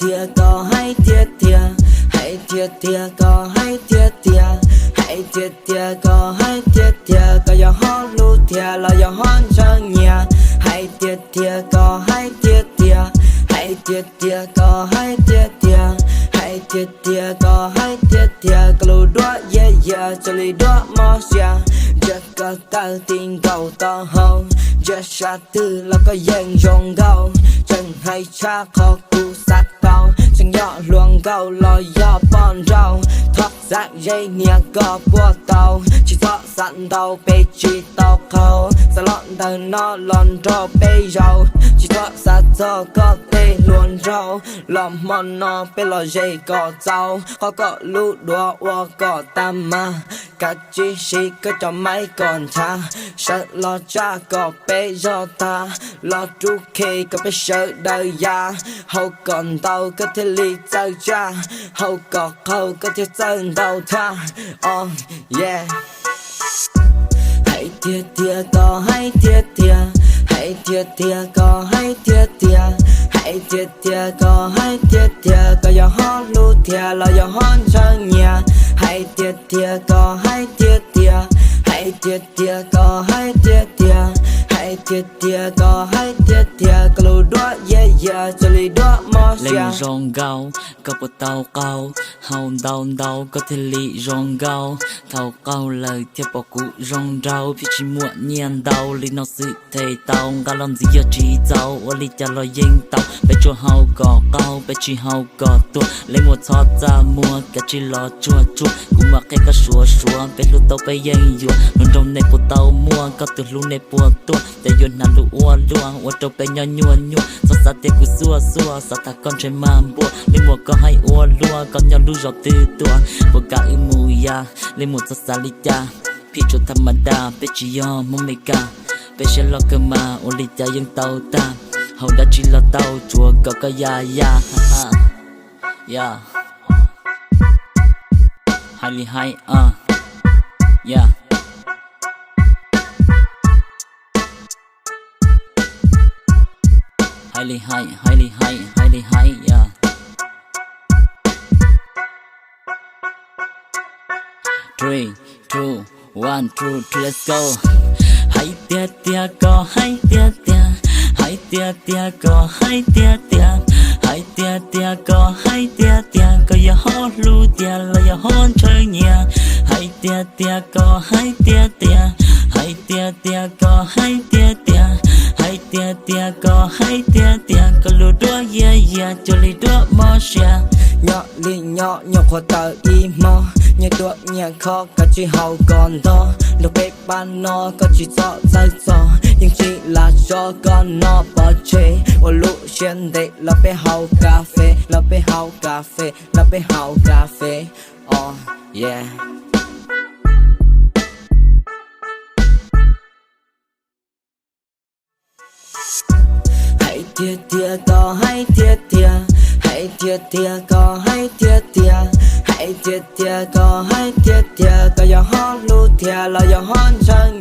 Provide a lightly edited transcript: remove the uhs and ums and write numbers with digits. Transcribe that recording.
thìa có hay thiệt thìa, hãy thiệt thìa có hay thiệt thìa, hãy thiệt thìa có hay thiệt thìa, có gió hót lu thìa là gió hót chân nhà, hãy thiệt thìa có hay thiệt thìa, hãy thiệt thìa có hay thiệt thìa, hãy thiệt thìa có hay thiệt thìa, có lù đua yeah yeah cho lì đua mò xia, just có tao tin cầu to hông, just sát tư là có dân rong gâu, chân hay cha khó cú sát câu, chân nhỏ luồng gâu lo do bon rau, thoát giác dây nia có bùa tàu, chỉ thoát sẵn tàu bê chỉ tàu khâu, xa lọn tàu nó lon rô bê rau, chỉ thoát sát cho có tê luôn rau, lòng mòn nó bê lo dây có rau, có lũ đùa ua có tam ma, các chi sĩ có cho máy còn tha, sợ lo cha có bê do ta, lo tru khê có bê sợ đời ya, hậu còn tàu có thể lý chơi cha, hậu có khâu có thể chân đầu tha, oh yeah. Hãy thiệt thìa có hay thiệt thìa, hãy thiệt thìa có hay thiệt thìa, hãy thiệt thìa có hay thiệt thìa, có gió hót lu thìa là gió hót chân nhà, hãy thiệt thìa có hay thiệt thìa, hãy thiệt thìa có hay thiệt thìa, hãy thiệt thìa có hay thiệt thìa, có lù đua yeah yeah cho lì đua mò xia. Lên rong gao, có bộ tàu cao, hầu đau có thể lì rong gao, thầu cao lời theo bỏ cụ rong rau, phía chỉ muộn nhiên đau, lì nó sự thầy tàu, gà làm gì giờ chỉ giàu, ô lì chả lo yên tàu, bé chua hầu gò cao, bé chỉ hầu gò tua, lấy một thọt ra mua, cả chỉ lo chua chua, cũng mặc cái cá sủa, bé lù tàu bé yên dùa, luôn trong này bộ tàu mua, có từ lù này bộ tua, để yun nà lù ua trâu bé nhỏ nhua, so sa tê cú xua, sa ta con trái mam bùa, lên một có hay ua lua, con nhỏ lù giọt từ tua, bộ cả mù ya, lên một sa li cha, pi cho tham đa, bé chỉ yo mong mê ca, bé sẽ lo cơ mà, ô li cha yên tàu ta, hầu đã chỉ lo tàu chùa có ya, yeah, hay yeah. Highly high, yeah. Three, two, one, two, let's go. Hay tia có hay tia, hay tia có hay tia, hay tia có hay tia, có gió hót lu tia là gió hót chơi nhà, hay tia có hay tia, hay tia có hay tia, hay tia có hay tia, có lù đua yeah cho lì đua mò xia, nhỏ lì nhỏ khó tờ y mò, nhẹ đua nhẹ khó cả chỉ hậu còn to, được bếp ban nó có chỉ rõ dây gió, nhưng chỉ là do con nó bỏ chế, ô lũ xuyên đệ là bê hậu cà phê, là bê hậu cà phê, là bê hậu cà phê, oh yeah. Hãy thiệt thìa có hay thiệt thìa, hãy thiệt thìa có hay thiệt thìa, hãy thiệt thìa có hay thiệt thìa, có gió hót lu thìa là gió hót chân